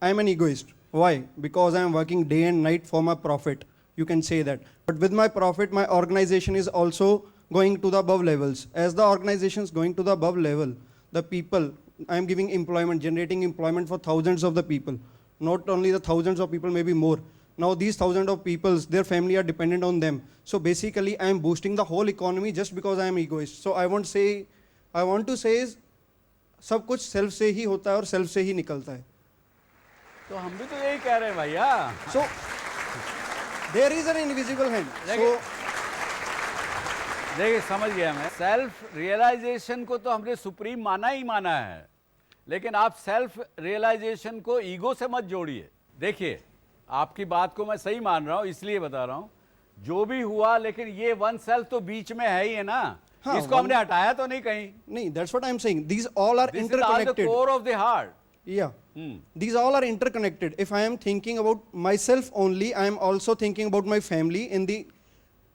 I am an egoist. Why? Because I am working day and night for my profit. You can say that. But with my profit, my organization is also going to the above levels. As the organization is going to the above level, the people, I am giving employment, generating employment for thousands of the people. Not only the thousands of people, maybe more. Now these thousands of people, their family are dependent on them. So basically, I am boosting the whole economy just because I am egoist. So I want to say is, सब कुछ self से ही होता है और self से ही निकलता है. तो हम भी तो यही कह रहे हैं भैया. So there is an invisible hand. So देखिए समझ गया मैं. सेल्फ रियलाइजेशन को तो हमने सुप्रीम माना ही माना है, लेकिन आप सेल्फ रियलाइजेशन को ईगो से मत जोड़िए. देखिए आपकी बात को मैं सही मान रहा हूँ, इसलिए बता रहा हूँ. जो भी हुआ, लेकिन ये वन सेल्फ तो बीच में है ही है ना. हाँ, इसको हमने हटाया तो नहीं कहीं. नहीं, that's what I'm saying. These all are interconnected. This is all the core of the heart. Yeah. These all are interconnected. If I am thinking about myself only, I am also thinking about my family. In the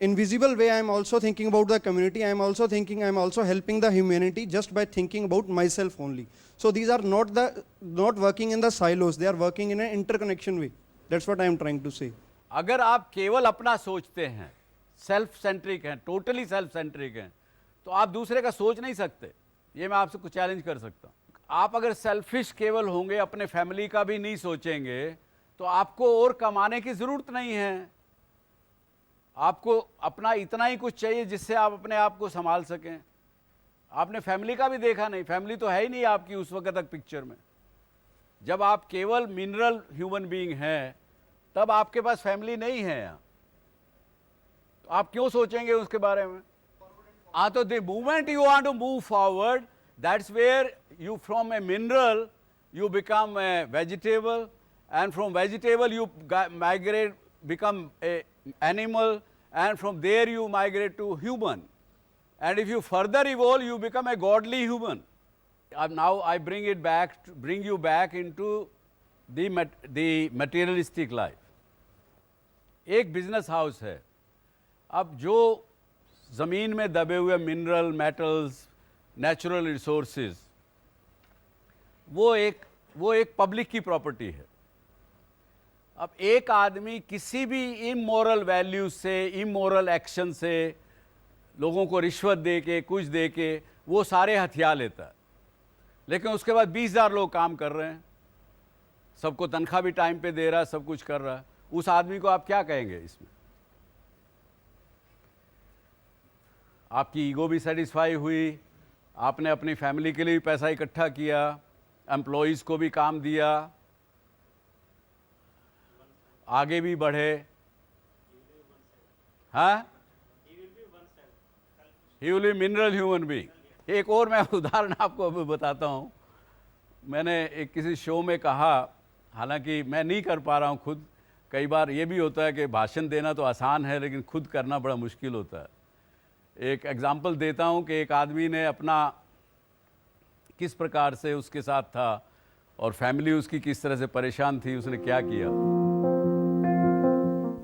invisible way, I am also thinking about the community. I am also helping the humanity just by thinking about myself only. So these are not working in the silos. They are working in an interconnection way. That's what I am trying to say. अगर आप केवल अपना सोचते हैं, self centric हैं, totally self centric हैं, तो आप दूसरे का सोच नहीं सकते. ये मैं आपसे कुछ चैलेंज कर सकता हूँ. आप अगर सेल्फिश केवल होंगे, अपने फैमिली का भी नहीं सोचेंगे, तो आपको और कमाने की ज़रूरत नहीं है. आपको अपना इतना ही कुछ चाहिए जिससे आप अपने आप को संभाल सकें. आपने फैमिली का भी देखा नहीं. फैमिली तो है ही नहीं आपकी उस वक्त तक पिक्चर में. जब आप केवल मिनरल ह्यूमन बीइंग हैं, तब आपके पास फैमिली नहीं है यहाँ. तो आप क्यों सोचेंगे उसके बारे में? हाँ, तो the movement you want to move forward, that's where you from a mineral you become a vegetable, and from vegetable you migrate, become a animal, and from there you migrate to human, and if you further evolve you become a godly human. Now I bring you back into the materialistic life. एक business house है. अब जो ज़मीन में दबे हुए mineral, metals, natural resources, वो एक पब्लिक की प्रॉपर्टी है. अब एक आदमी किसी भी इमोरल वैल्यूज से, इमोरल एक्शन से, लोगों को रिश्वत दे के, कुछ दे के वो सारे हथियार लेता है, लेकिन उसके बाद 20,000 लोग काम कर रहे हैं, सबको तनख्वाह भी टाइम पे दे रहा है, सब कुछ कर रहा है. उस आदमी को आप क्या कहेंगे इसमें? आपकी ईगो भी सेटिस्फाई हुई, आपने अपनी फैमिली के लिए भी पैसा इकट्ठा किया, एम्प्लॉइज़ को भी काम दिया, आगे भी बढ़े. हाँ, he will be mineral human being. एक और मैं उदाहरण आपको अभी बताता हूँ. मैंने एक किसी शो में कहा, हालांकि मैं नहीं कर पा रहा हूँ खुद. कई बार ये भी होता है कि भाषण देना तो आसान है, लेकिन खुद करना बड़ा मुश्किल होता है. एक एग्जाम्पल देता हूँ कि एक आदमी ने अपना किस प्रकार से उसके साथ था और फैमिली उसकी किस तरह से परेशान थी, उसने क्या किया.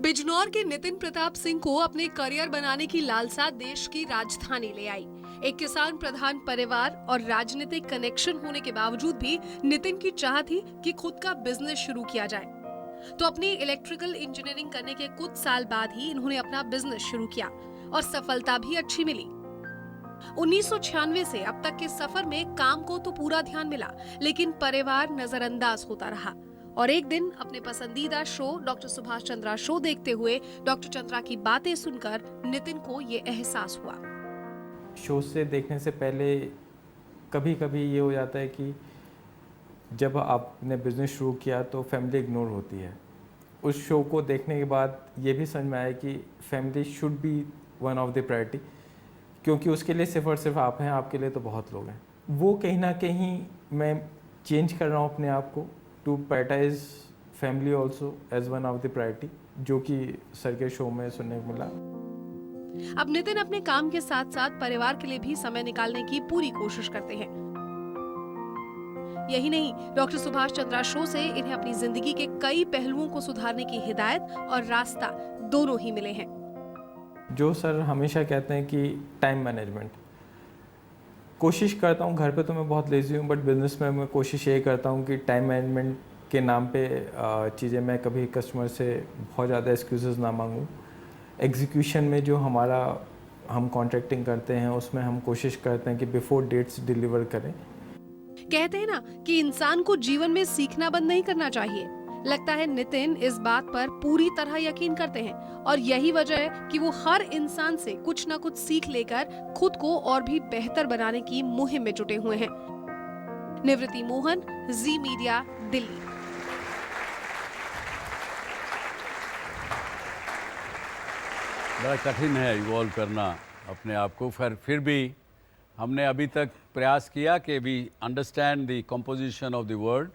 बिजनौर के नितिन प्रताप सिंह को अपने करियर बनाने की लालसा देश की राजधानी ले आई. एक किसान प्रधान परिवार और राजनीतिक कनेक्शन होने के बावजूद भी नितिन की चाह थी कि खुद का बिजनेस शुरू किया जाए. तो अपनी इलेक्ट्रिकल इंजीनियरिंग करने के कुछ साल बाद ही इन्होंने अपना बिजनेस शुरू किया और सफलता भी अच्छी मिली. 1996 से अब तक के सफर में काम को तो पूरा ध्यान मिला, लेकिन परिवार नजरअंदाज होता रहा. और एक दिन अपने पसंदीदा show doctor Subhash Chandra show देखते हुए डॉक्टर चंद्रा की बातें सुनकर नितिन को ये एहसास हुआ. शो से देखने से पहले कभी कभी ये हो जाता है कि जब आपने बिजनेस शुरू किया तो फैमिली इग्नोर होती है. उस शो को देखने के बाद ये भी समझ में आया कि family should be one of the priority, क्योंकि उसके लिए सिर्फ और सिर्फ आप हैं, आपके लिए तो बहुत लोग हैं. वो कहीं ना कहीं मैं चेंज कर रहा हूँ अपने आप को to prioritise family also as one of the priority, जो कि सर के शो में सुनने को मिला. अब नितिन अपने काम के साथ साथ परिवार के लिए भी समय निकालने की पूरी कोशिश करते हैं. यही नहीं, डॉक्टर सुभाष चंद्रा शो से इन्हें अपनी जिंदगी के कई पहलुओं को सुधारने की हिदायत और रास्ता दोनों ही मिले हैं. जो सर हमेशा कहते हैं कि टाइम मैनेजमेंट, कोशिश करता हूँ. घर पे तो मैं बहुत लेजी हूँ, बट बिजनेस में मैं कोशिश ये करता हूँ कि टाइम मैनेजमेंट के नाम पे चीज़ें मैं कभी कस्टमर से बहुत ज़्यादा एक्सक्यूज़ ना मांगूँ। एग्जीक्यूशन में जो हमारा हम कॉन्ट्रैक्टिंग करते हैं उसमें हम कोशिश करते हैं कि बिफोर डेट्स डिलीवर करें। कहते हैं ना कि इंसान को जीवन में सीखना बंद नहीं करना चाहिए। लगता है नितिन इस बात पर पूरी तरह यकीन करते हैं और यही वजह है कि वो हर इंसान से कुछ न कुछ सीख लेकर खुद को और भी बेहतर बनाने की मुहिम में जुटे हुए हैं। निवृत्ति मोहन, जी मीडिया, दिल्ली। बड़ा कठिन है इवॉल्व करना अपने आप को, फिर भी हमने अभी तक प्रयास किया कि we understand the composition of the world,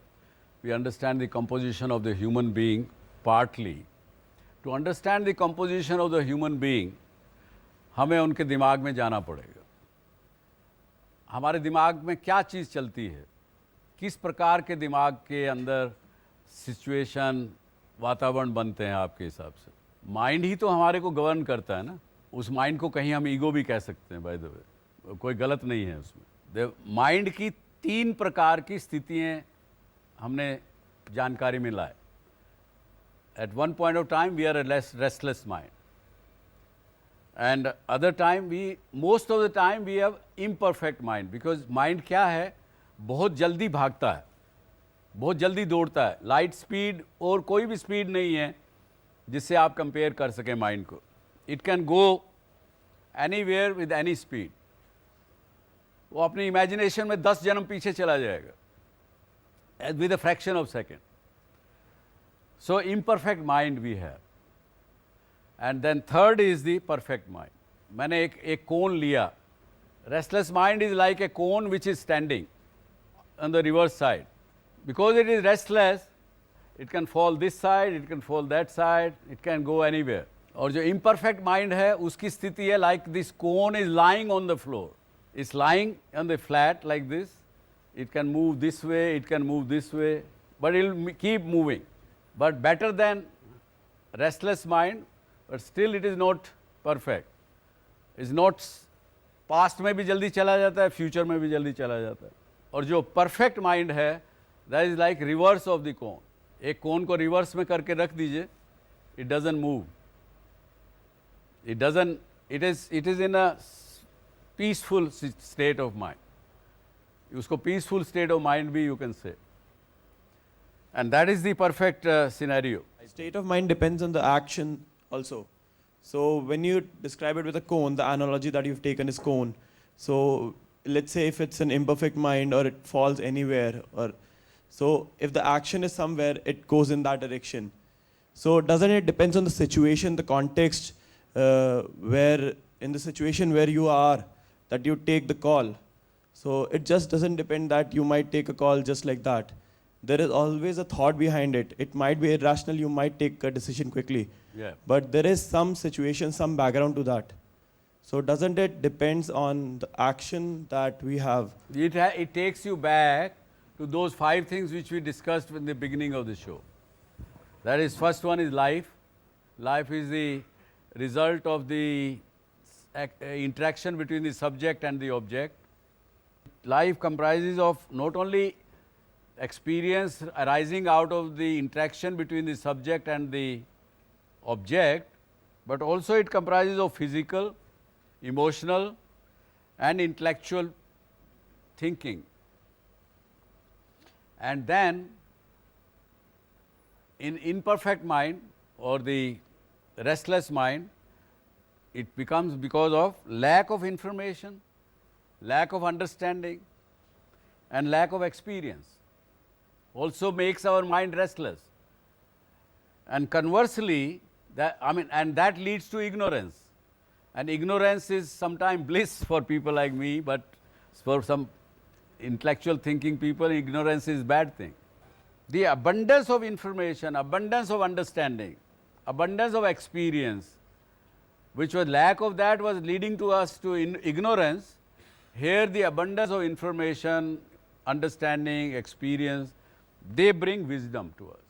we understand the composition of the human being partly. To understand the composition of the human being हमें उनके दिमाग में जाना पड़ेगा। हमारे दिमाग में क्या चीज़ चलती है, किस प्रकार के दिमाग के अंदर सिचुएशन, वातावरण बनते हैं आपके हिसाब से। माइंड ही तो हमारे को गवर्न करता है ना। उस माइंड को कहीं हम ईगो भी कह सकते हैं, बाय द वे, कोई गलत नहीं है उसमें। माइंड की 3 प्रकार की स्थितियाँ हमने जानकारी में लाए। At one point of time we are a restless mind, and other time we, most of the time we have imperfect mind, because mind क्या है, बहुत जल्दी भागता है, बहुत जल्दी दौड़ता है। लाइट स्पीड और कोई भी स्पीड नहीं है जिससे आप कंपेयर कर सकें माइंड को। It can go anywhere with any speed. वो अपनी इमेजिनेशन में 10 जन्म पीछे चला जाएगा with a fraction of second. So imperfect mind we have, and then third is the perfect mind. मैंने एक कोन लिया। Restless mind is like a cone which is standing on the reverse side. Because it is restless, it can fall this side, it can fall that side, it can go anywhere. और जो imperfect mind है उसकी स्थिति है like this cone is lying on the floor. It's lying on the flat like this. It can move this way, it can move this way, but it will keep moving. But better than restless mind, but still it is not perfect. It's not, past में भी जल्दी चला जाता है, future में भी जल्दी चला जाता है। और जो परफेक्ट माइंड है, that is like reverse of the cone. एक कोन को रिवर्स में करके रख दीजिए, it doesn't move, it doesn't, it is in a peaceful state of mind. उसको पीसफुल स्टेट ऑफ माइंड भी you can say, and that is the perfect scenario. State of mind depends on the action also. So when you describe it with a cone, the analogy that you've taken is cone. So let's say if it's an imperfect mind or it falls anywhere, or so if the action is somewhere, it goes in that direction. So doesn't it depends on the situation, the context, where in the situation where you are, that you take the call. So it just doesn't depend that you might take a call just like that. There is always a thought behind it. It might be irrational, you might take a decision quickly. Yeah. But there is some situation, some background to that. So doesn't it depends on the action that we have? It takes you back to those 5 things which we discussed in the beginning of the show. That is, first one is life. Life is the result of the interaction between the subject and the object. Life comprises of not only experience arising out of the interaction between the subject and the object, but also it comprises of physical, emotional and intellectual thinking. And then in imperfect mind or the restless mind, it becomes because of lack of information, lack of understanding and lack of experience also makes our mind restless. And conversely, that leads to ignorance. And ignorance is sometimes bliss for people like me, but for some intellectual thinking people, ignorance is bad thing. The abundance of information, abundance of understanding, abundance of experience, which was lack of that was leading to us to ignorance. Here the abundance of information, understanding, experience, they bring wisdom to us.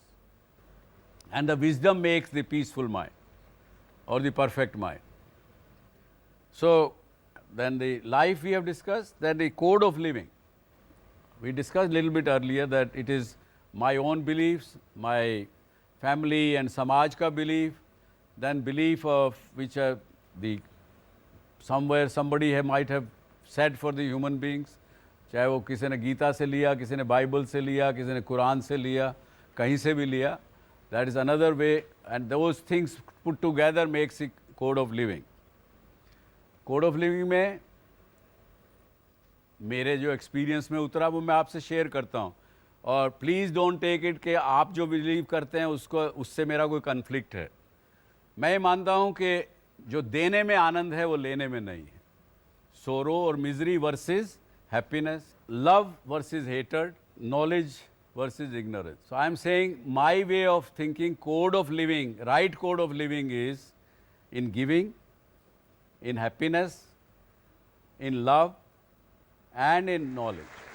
And the wisdom makes the peaceful mind or the perfect mind. So then the life we have discussed, then the code of living. We discussed a little bit earlier that it is my own beliefs, my family and samaj ka belief, then belief of which the somewhere somebody might have said for the human beings, चाहे वो किसी ने गीता से लिया, किसी ने Bible से लिया, किसी ने कुरान से लिया, कहीं से भी लिया. That is another way, and those things put together makes a code of living. Code of living में मेरे जो एक्सपीरियंस में उतरा वो मैं आपसे शेयर करता हूँ. और प्लीज़ डोंट टेक इट कि आप जो बिलीव करते हैं उसको उससे मेरा कोई कन्फ्लिक्ट है. मैं ये मानता हूँ कि जो देने में आनंद है वो लेने में नहीं है. सोरो और misery versus happiness, love versus hatred, knowledge versus ignorance. So I am saying my way of thinking, code of living, right code of living is in giving, in happiness, in love and in knowledge.